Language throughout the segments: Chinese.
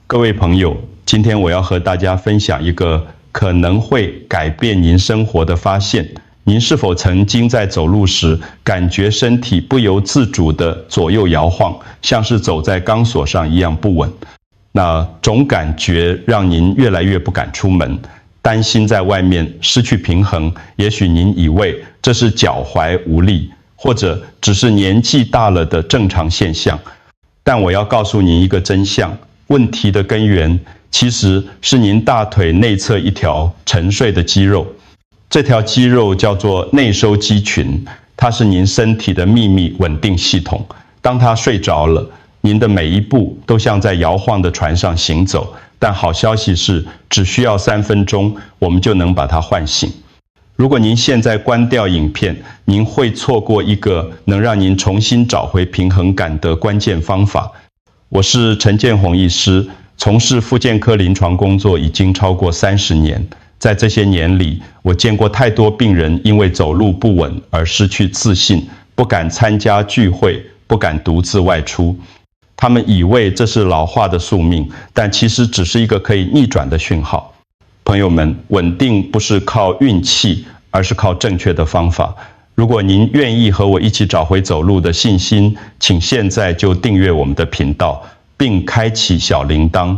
各位朋友，今天我要和大家分享一个可能会改变您生活的发现。您是否曾经在走路时，感觉身体不由自主地左右摇晃，像是走在钢索上一样不稳？那种感觉让您越来越不敢出门，担心在外面失去平衡。也许您以为这是脚踝无力，或者只是年纪大了的正常现象。但我要告诉您一个真相，问题的根源其实是您大腿内侧一条沉睡的肌肉。这条肌肉叫做内收肌群，它是您身体的秘密稳定系统。当它睡着了，您的每一步都像在摇晃的船上行走。但好消息是，只需要3分钟，我们就能把它唤醒。如果您现在关掉影片，您会错过一个能让您重新找回平衡感的关键方法。我是陈建宏医师，从事复健科临床工作已经超过30年。在这些年里，我见过太多病人因为走路不稳而失去自信，不敢参加聚会，不敢独自外出。他们以为这是老化的宿命，但其实只是一个可以逆转的讯号。朋友们，稳定不是靠运气，而是靠正确的方法。如果您愿意和我一起找回走路的信心，请现在就订阅我们的频道，并开启小铃铛。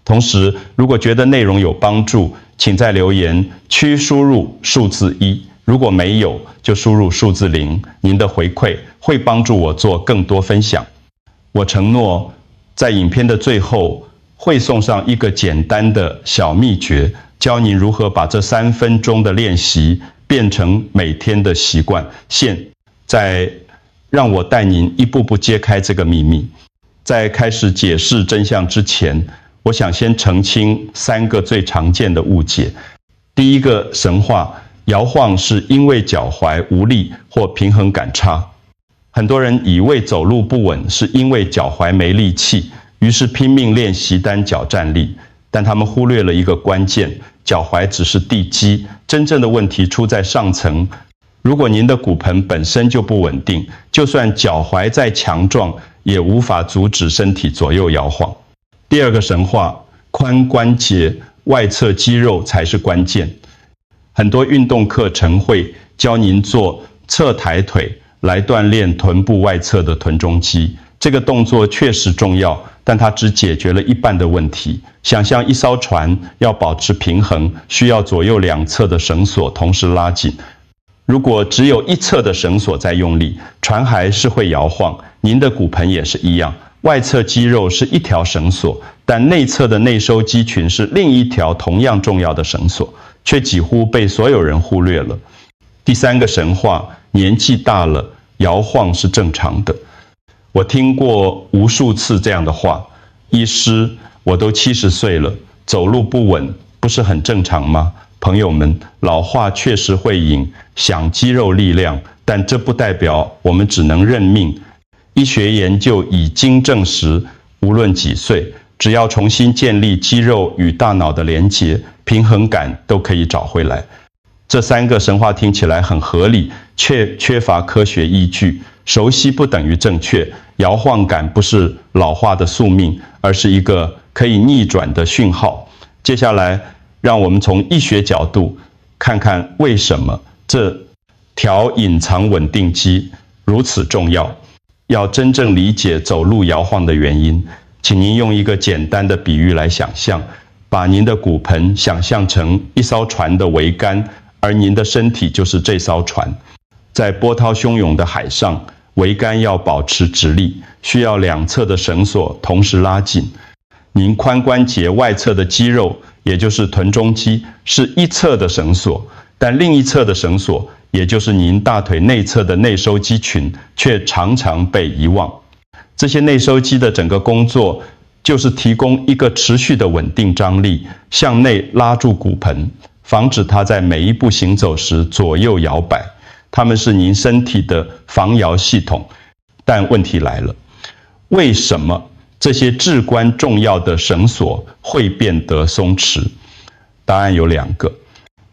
同时，如果觉得内容有帮助，请在留言区输入数字1，如果没有，就输入数字0。您的回馈会帮助我做更多分享。我承诺，在影片的最后会送上一个简单的小秘诀，教您如何把这3分钟的练习变成每天的习惯。现在让我带您一步步揭开这个秘密。在开始解释真相之前，我想先澄清3个最常见的误解。第一个神话，摇晃是因为脚踝无力或平衡感差。很多人以为走路不稳是因为脚踝没力气，于是拼命练习单脚站立。但他们忽略了一个关键，脚踝只是地基，真正的问题出在上层。如果您的骨盆本身就不稳定，就算脚踝再强壮，也无法阻止身体左右摇晃。第二个神话，髋关节外侧肌肉才是关键。很多运动课程会教您做侧抬腿来锻炼臀部外侧的臀中肌。这个动作确实重要，但它只解决了一半的问题。想象一艘船要保持平衡，需要左右两侧的绳索同时拉紧。如果只有一侧的绳索在用力，船还是会摇晃。您的骨盆也是一样，外侧肌肉是一条绳索，但内侧的内收肌群是另一条同样重要的绳索，却几乎被所有人忽略了。第3个神话，年纪大了，摇晃是正常的。我听过无数次这样的话，医师，我都70岁了，走路不稳，不是很正常吗？朋友们，老化确实会影响肌肉力量，但这不代表我们只能认命。医学研究已经证实，无论几岁，只要重新建立肌肉与大脑的连结，平衡感都可以找回来。这3个神话听起来很合理，却缺乏科学依据。熟悉不等于正确，摇晃感不是老化的宿命，而是一个可以逆转的讯号。接下来，让我们从医学角度看看为什么这条隐藏稳定肌如此重要。要真正理解走路摇晃的原因，请您用一个简单的比喻来想象，把您的骨盆想象成一艘船的桅杆，而您的身体就是这艘船。在波涛汹涌的海上，桅杆要保持直立，需要两侧的绳索同时拉紧。您髋关节外侧的肌肉，也就是臀中肌，是一侧的绳索，但另一侧的绳索，也就是您大腿内侧的内收肌群，却常常被遗忘。这些内收肌的整个工作，就是提供一个持续的稳定张力，向内拉住骨盆，防止它在每一步行走时左右摇摆。它们是您身体的防摇系统。但问题来了，为什么这些至关重要的绳索会变得松弛？答案有2个。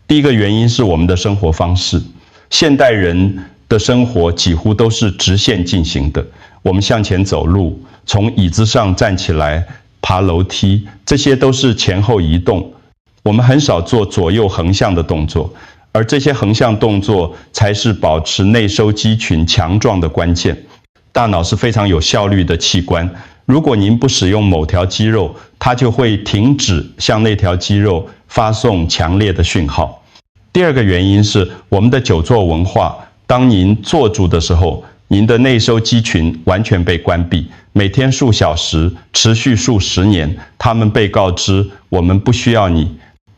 第一个原因是我们的生活方式。现代人的生活几乎都是直线进行的。我们向前走路，从椅子上站起来，爬楼梯，这些都是前后移动。我们很少做左右横向的动作，而这些横向动作才是保持内收肌群强壮的关键。大脑是非常有效率的器官，如果您不使用某条肌肉，它就会停止向那条肌肉发送强烈的讯号。第二个原因是我们的久坐文化，当您坐住的时候，您的内收肌群完全被关闭，每天数小时，持续数十年，他们被告知我们不需要你，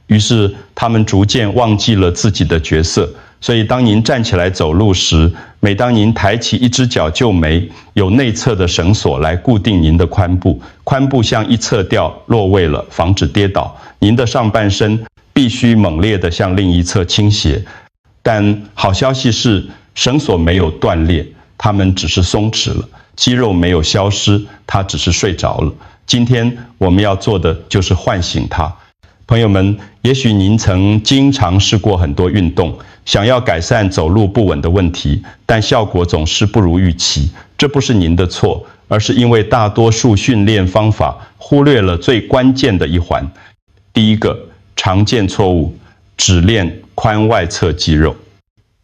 于是他们逐渐忘记了自己的角色。所以当您站起来走路时，每当您抬起一只脚就没，有内侧的绳索来固定您的髋部，髋部向一侧掉落位了，防止跌倒。您的上半身必须猛烈地向另一侧倾斜。但好消息是，绳索没有断裂，它们只是松弛了，肌肉没有消失，它只是睡着了。今天我们要做的就是唤醒它。朋友们，也许您曾经尝试过很多运动，想要改善走路不稳的问题，但效果总是不如预期。这不是您的错，而是因为大多数训练方法忽略了最关键的一环。第一个常见错误，只练髋外侧肌肉。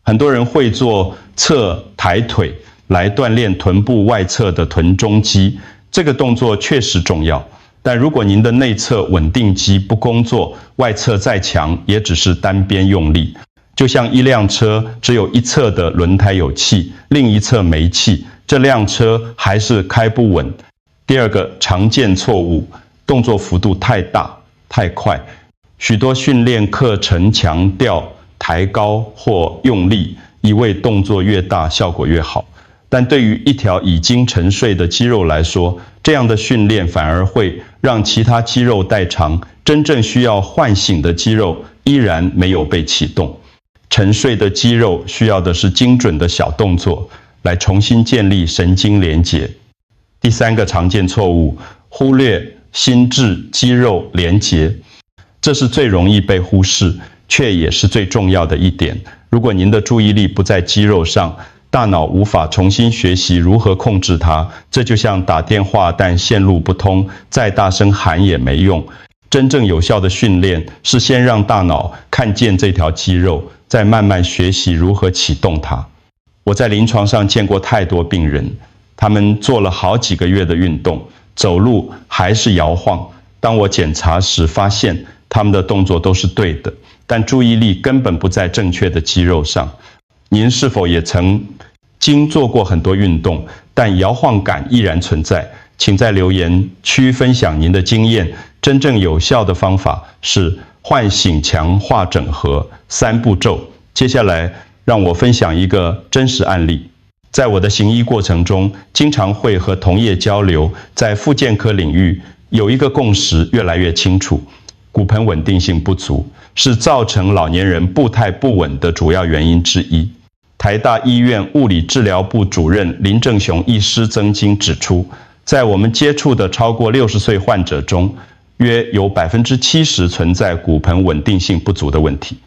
很多人会做侧抬腿来锻炼臀部外侧的臀中肌，这个动作确实重要。但如果您的内侧稳定肌不工作，外侧再强也只是单边用力，就像一辆车只有一侧的轮胎有气，另一侧没气，这辆车还是开不稳。第二个常见错误，动作幅度太大太快。许多训练课程强调抬高或用力，一味动作越大效果越好。但对于一条已经沉睡的肌肉来说，这样的训练反而会让其他肌肉代偿，真正需要唤醒的肌肉依然没有被启动。沉睡的肌肉需要的是精准的小动作，来重新建立神经连结。第三个常见错误，忽略心智肌肉连结，这是最容易被忽视，却也是最重要的一点。如果您的注意力不在肌肉上，大脑无法重新学习如何控制它，这就像打电话但线路不通，再大声喊也没用。真正有效的训练是先让大脑看见这条肌肉，再慢慢学习如何启动它。我在临床上见过太多病人，他们做了好几个月的运动，走路还是摇晃。当我检查时发现，他们的动作都是对的，但注意力根本不在正确的肌肉上。您是否也曾经做过很多运动，但摇晃感依然存在？请在留言区分享您的经验。真正有效的方法是唤醒、强化、整合3步骤。接下来让我分享一个真实案例。在我的行医过程中，经常会和同业交流，在复健科领域有一个共识越来越清楚：骨盆稳定性不足是造成老年人步态不稳的主要原因之一。台大医院物理治疗部主任林正雄医师曾经指出，在我们接触的超过60岁患者中，约有70%存在骨盆稳定性不足的问题，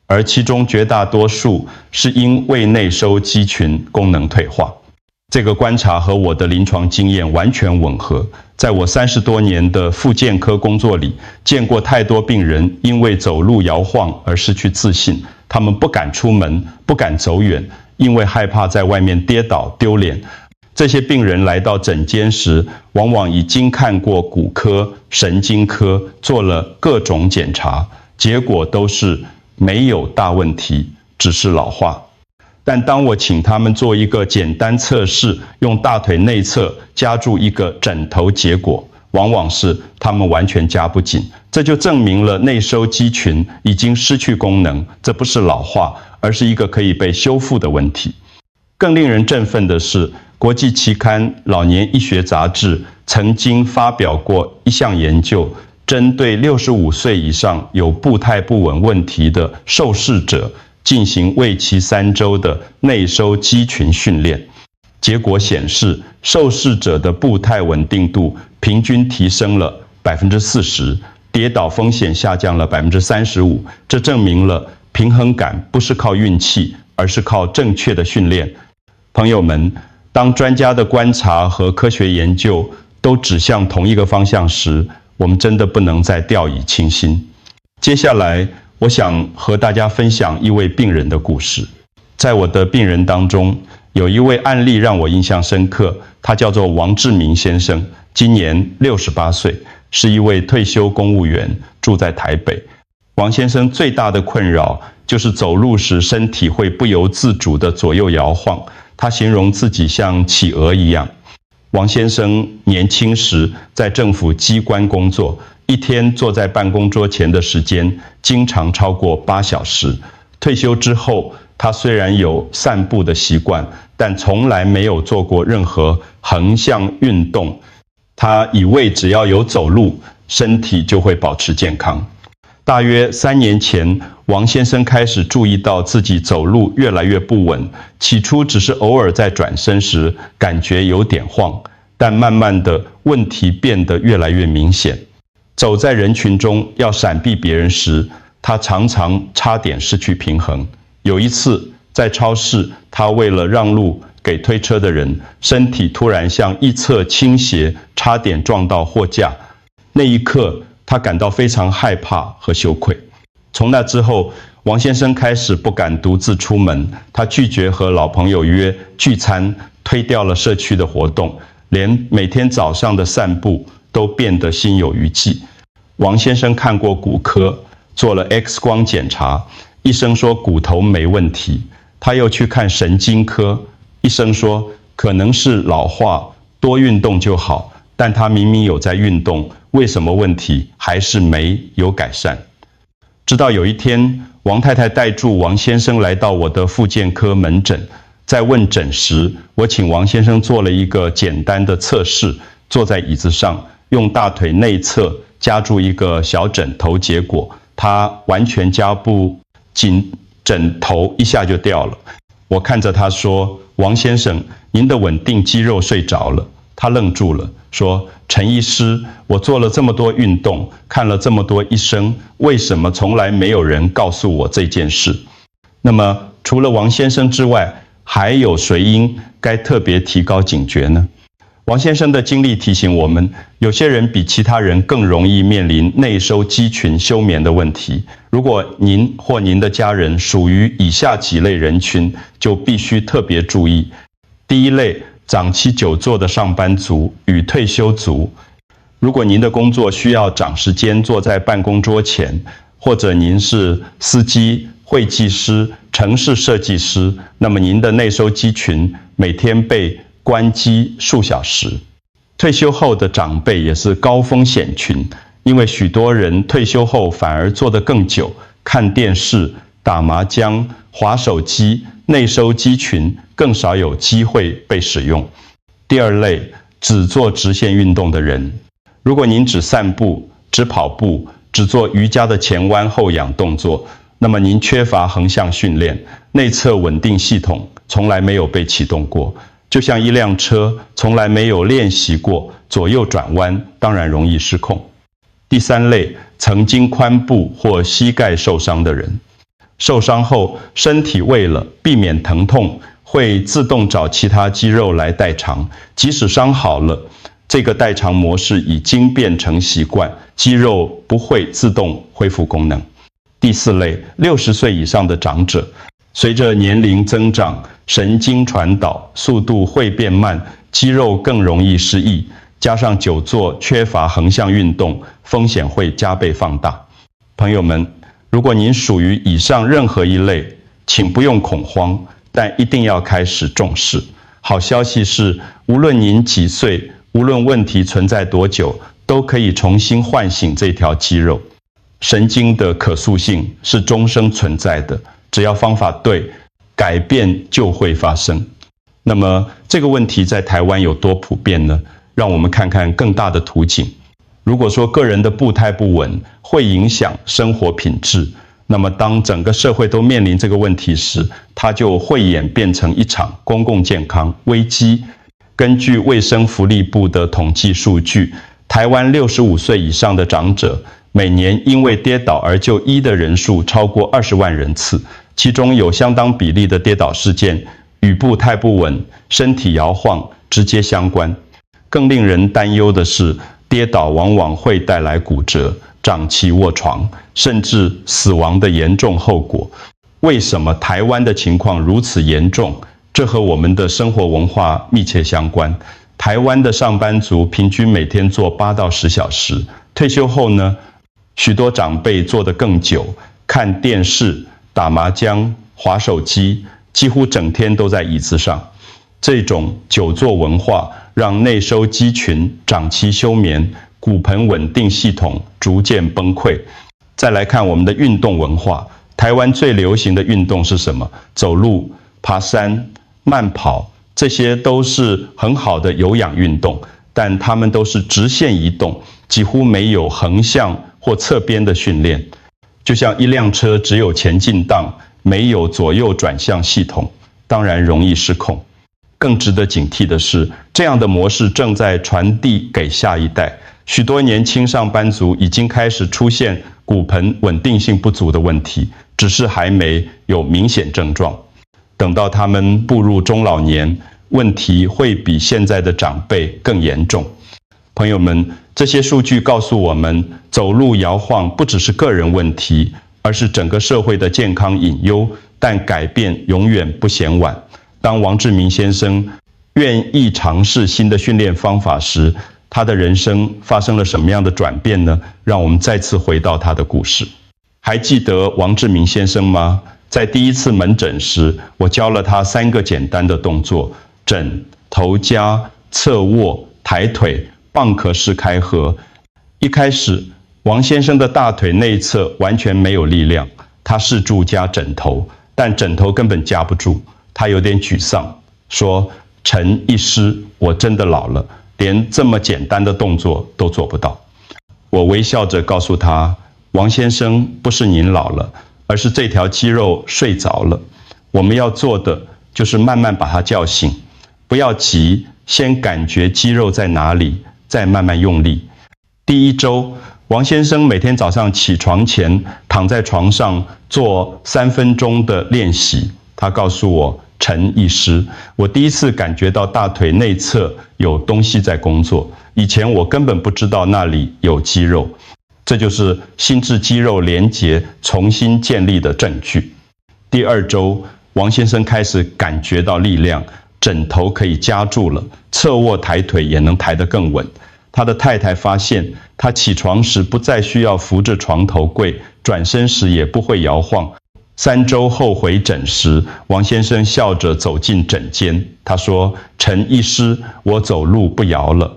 而其中绝大多数是因胃内收肌群功能退化。这个观察和我的临床经验完全吻合。在我30多年的复健科工作里，见过太多病人因为走路摇晃而失去自信，他们不敢出门，不敢走远，因为害怕在外面跌倒丢脸。这些病人来到诊间时，往往已经看过骨科、神经科，做了各种检查，结果都是没有大问题，只是老化。但当我请他们做一个简单测试，用大腿内侧夹住一个枕头，结果往往是他们完全夹不紧，这就证明了内收肌群已经失去功能。这不是老化，而是一个可以被修复的问题。更令人振奋的是，国际期刊《老年医学杂志》曾经发表过一项研究，针对65岁以上有步态不稳问题的受试者进行为期3周的内收肌群训练。结果显示，受试者的步态稳定度平均提升了40%，跌倒风险下降了35%。这证明了平衡感不是靠运气，而是靠正确的训练。朋友们，当专家的观察和科学研究都指向同一个方向时，我们真的不能再掉以轻心。接下来，我想和大家分享一位病人的故事。在我的病人当中，有一位案例让我印象深刻，他叫做王志明先生，今年68岁，是一位退休公务员，住在台北。王先生最大的困扰就是走路时身体会不由自主地左右摇晃，他形容自己像企鹅一样。王先生年轻时在政府机关工作，一天坐在办公桌前的时间经常超过8小时。退休之后，他虽然有散步的习惯，但从来没有做过任何横向运动。他以为只要有走路，身体就会保持健康。大约3年前，王先生开始注意到自己走路越来越不稳，起初只是偶尔在转身时感觉有点晃，但慢慢的问题变得越来越明显。走在人群中要闪避别人时，他常常差点失去平衡。有一次在超市，他为了让路给推车的人，身体突然向一侧倾斜，差点撞到货架。那一刻，他感到非常害怕和羞愧。从那之后，王先生开始不敢独自出门，他拒绝和老朋友约聚餐，推掉了社区的活动，连每天早上的散步都变得心有余悸。王先生看过骨科，做了 X 光检查，医生说骨头没问题。他又去看神经科，医生说可能是老化，多运动就好。但他明明有在运动，为什么问题还是没有改善？直到有一天，王太太带住王先生来到我的复健科门诊，在问诊时，我请王先生做了一个简单的测试，坐在椅子上，用大腿内侧夹住一个小枕头，结果他完全夹不紧，枕头一下就掉了。我看着他说：“王先生，您的稳定肌肉睡着了。”他愣住了，说：“陈医师，我做了这么多运动，看了这么多医生，为什么从来没有人告诉我这件事？”那么，除了王先生之外，还有谁应该特别提高警觉呢？王先生的经历提醒我们，有些人比其他人更容易面临内收肌群休眠的问题。如果您或您的家人属于以下几类人群，就必须特别注意。第一类，长期久坐的上班族与退休族。如果您的工作需要长时间坐在办公桌前，或者您是司机、会计师、城市设计师，那么您的内收肌群每天被关机数小时。退休后的长辈也是高风险群，因为许多人退休后反而坐得更久，看电视、打麻将、滑手机，内收肌群更少有机会被使用。第二类，只做直线运动的人。如果您只散步、只跑步、只做瑜伽的前弯后仰动作，那么您缺乏横向训练，内侧稳定系统从来没有被启动过。就像一辆车从来没有练习过左右转弯，当然容易失控。第三类，曾经髋部或膝盖受伤的人。受伤后，身体为了避免疼痛，会自动找其他肌肉来代偿。即使伤好了，这个代偿模式已经变成习惯，肌肉不会自动恢复功能。第四类，60岁以上的长者。随着年龄增长，神经传导速度会变慢，肌肉更容易失忆，加上久坐缺乏横向运动，风险会加倍放大。朋友们，如果您属于以上任何一类，请不用恐慌，但一定要开始重视。好消息是，无论您几岁，无论问题存在多久，都可以重新唤醒这条肌肉。神经的可塑性是终生存在的，只要方法对，改变就会发生。那么这个问题在台湾有多普遍呢？让我们看看更大的图景。如果说个人的步态不稳会影响生活品质，那么当整个社会都面临这个问题时，它就会演变成一场公共健康危机。根据卫生福利部的统计数据，台湾65岁以上的长者每年因为跌倒而就医的人数超过20万人次，其中有相当比例的跌倒事件与步态不稳、身体摇晃直接相关。更令人担忧的是，跌倒往往会带来骨折、长期卧床，甚至死亡的严重后果。为什么台湾的情况如此严重？这和我们的生活文化密切相关。台湾的上班族平均每天做8到10小时，退休后呢，许多长辈做得更久，看电视、打麻将、滑手机，几乎整天都在椅子上。这种久坐文化让内收肌群长期休眠，骨盆稳定系统逐渐崩溃。再来看我们的运动文化，台湾最流行的运动是什么？走路、爬山、慢跑，这些都是很好的有氧运动，但它们都是直线移动，几乎没有横向或侧边的训练。就像一辆车只有前进档，没有左右转向系统，当然容易失控。更值得警惕的是，这样的模式正在传递给下一代。许多年轻上班族已经开始出现骨盆稳定性不足的问题，只是还没有明显症状。等到他们步入中老年，问题会比现在的长辈更严重。朋友们，这些数据告诉我们，走路摇晃不只是个人问题，而是整个社会的健康隐忧，但改变永远不嫌晚。当王志明先生愿意尝试新的训练方法时，他的人生发生了什么样的转变呢？让我们再次回到他的故事。还记得王志明先生吗？在第一次门诊时，我教了他3个简单的动作：枕头夹、侧卧、抬腿、蚌壳式开合。一开始，王先生的大腿内侧完全没有力量，他试住夹枕头，但枕头根本夹不住。他有点沮丧，说：“陈医师，我真的老了，连这么简单的动作都做不到。”我微笑着告诉他：“王先生，不是您老了，而是这条肌肉睡着了。我们要做的就是慢慢把它叫醒，不要急，先感觉肌肉在哪里，再慢慢用力。”第1周，王先生每天早上起床前躺在床上做3分钟的练习。他告诉我：“陈医师，我第一次感觉到大腿内侧有东西在工作，以前我根本不知道那里有肌肉。这就是心智肌肉连结重新建立的证据。”第2周，王先生开始感觉到力量，枕头可以夹住了，侧卧抬腿也能抬得更稳。他的太太发现，他起床时不再需要扶着床头柜，转身时也不会摇晃。3周后回诊时，王先生笑着走进诊间。他说：“陈医师，我走路不摇了。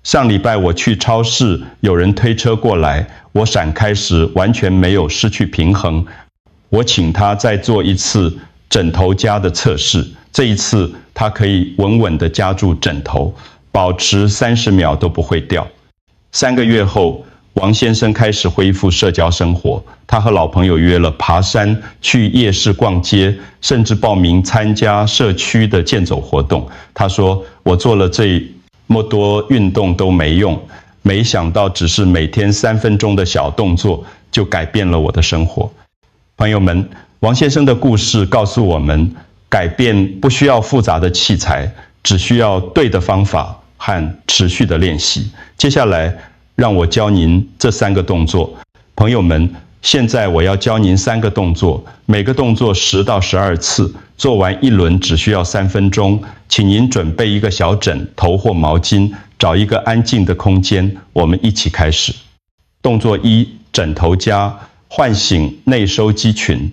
上礼拜我去超市，有人推车过来，我闪开时完全没有失去平衡。我请他再做一次枕头夹的测试，这一次他可以稳稳地夹住枕头，保持30秒都不会掉。”3个月后，王先生开始恢复社交生活，他和老朋友约了爬山、去夜市逛街，甚至报名参加社区的健走活动。他说：“我做了这么多运动都没用，没想到只是每天3分钟的小动作，就改变了我的生活。”朋友们，王先生的故事告诉我们，改变不需要复杂的器材，只需要对的方法和持续的练习。接下来，让我教您这3个动作。朋友们，现在我要教您3个动作，每个动作10到12次，做完1轮只需要3分钟。请您准备一个小枕头或毛巾，找一个安静的空间，我们一起开始。动作1：枕头夹，唤醒内收肌群。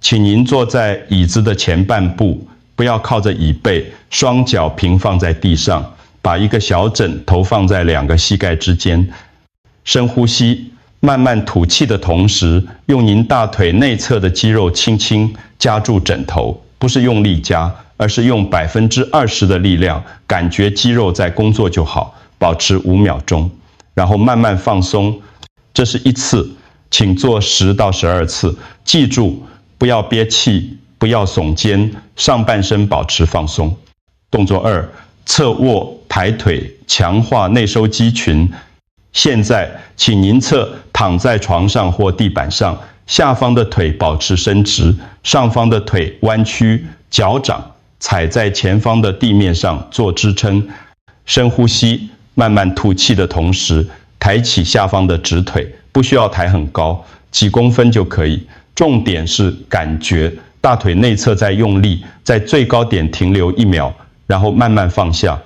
请您坐在椅子的前半部，不要靠着椅背，双脚平放在地上。把一个小枕头放在2个膝盖之间，深呼吸，慢慢吐气的同时，用您大腿内侧的肌肉轻轻夹住枕头，不是用力夹，而是用20%的力量，感觉肌肉在工作就好。保持5秒钟，然后慢慢放松。这是1次，请做10到12次。记住，不要憋气，不要耸肩，上半身保持放松。动作2：侧卧、抬腿，强化内收肌群。现在，请您躺在床上或地板上，下方的腿保持伸直，上方的腿弯曲，脚掌踩在前方的地面上做支撑。深呼吸，慢慢吐气的同时，抬起下方的直腿，不需要抬很高，几公分就可以。重点是感觉大腿内侧在用力，在最高点停留1秒，然后慢慢放下。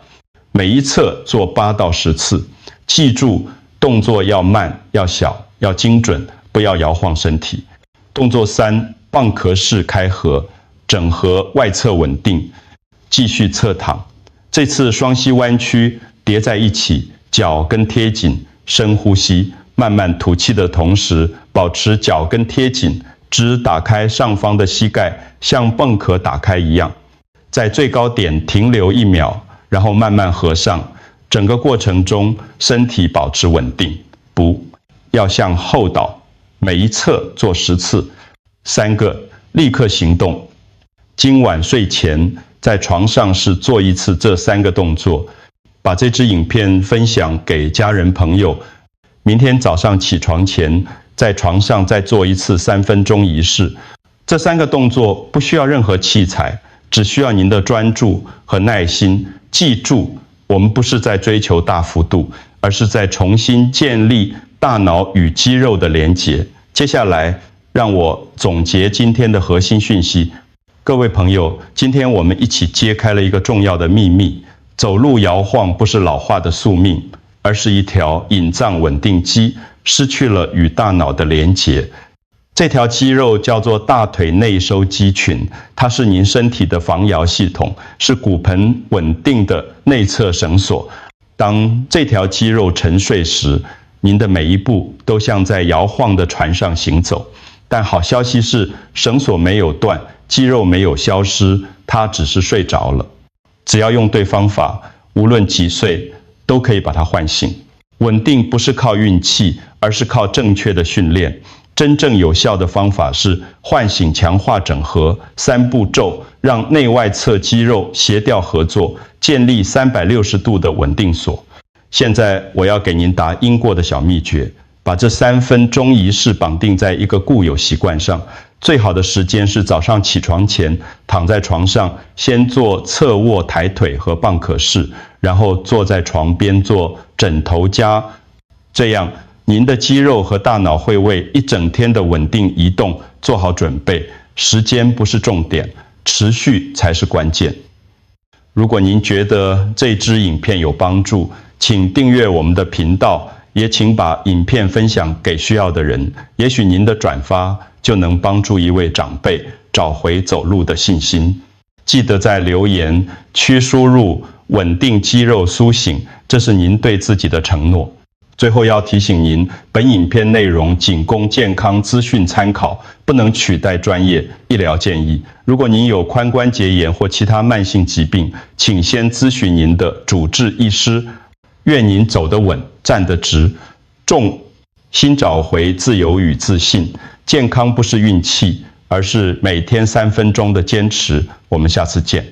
每一侧做8到10次，记住动作要慢、要小、要精准，不要摇晃身体。动作3，蚌壳式开合，整合外侧稳定，继续侧躺。这次双膝弯曲叠在一起，脚跟贴紧，深呼吸，慢慢吐气的同时，保持脚跟贴紧，只打开上方的膝盖，像蚌壳打开一样。在最高点停留1秒，然后慢慢合上。整个过程中，身体保持稳定，不要向后倒。每一侧做10次，3个立刻行动。今晚睡前在床上是做一次这3个动作，把这支影片分享给家人朋友。明天早上起床前，在床上再做一次3分钟仪式。这3个动作不需要任何器材，只需要您的专注和耐心。记住，我们不是在追求大幅度，而是在重新建立大脑与肌肉的连结。接下来，让我总结今天的核心讯息。各位朋友，今天我们一起揭开了一个重要的秘密：走路摇晃不是老化的宿命，而是一条隐藏稳定肌，失去了与大脑的连结。这条肌肉叫做大腿内收肌群，它是您身体的防摇系统，是骨盆稳定的内侧绳索。当这条肌肉沉睡时，您的每一步都像在摇晃的船上行走。但好消息是，绳索没有断，肌肉没有消失，它只是睡着了。只要用对方法，无论几岁，都可以把它唤醒。稳定不是靠运气，而是靠正确的训练。真正有效的方法是唤醒、强化、整合3步骤，让内外侧肌肉协调合作，建立360度的稳定锁。现在我要给您答应过的小秘诀，把这3分钟仪式绑定在一个固有习惯上。最好的时间是早上起床前，躺在床上，先做侧卧抬腿和蚌壳式，然后坐在床边做枕头夹，这样您的肌肉和大脑会为一整天的稳定移动做好准备。时间不是重点，持续才是关键。如果您觉得这支影片有帮助，请订阅我们的频道，也请把影片分享给需要的人。也许您的转发就能帮助一位长辈找回走路的信心。记得在留言区输入“稳定肌肉苏醒”，这是您对自己的承诺。最后要提醒您，本影片内容仅供健康资讯参考，不能取代专业医疗建议。如果您有髋关节炎或其他慢性疾病，请先咨询您的主治医师。愿您走得稳，站得直，重新找回自由与自信。健康不是运气，而是每天3分钟的坚持。我们下次见。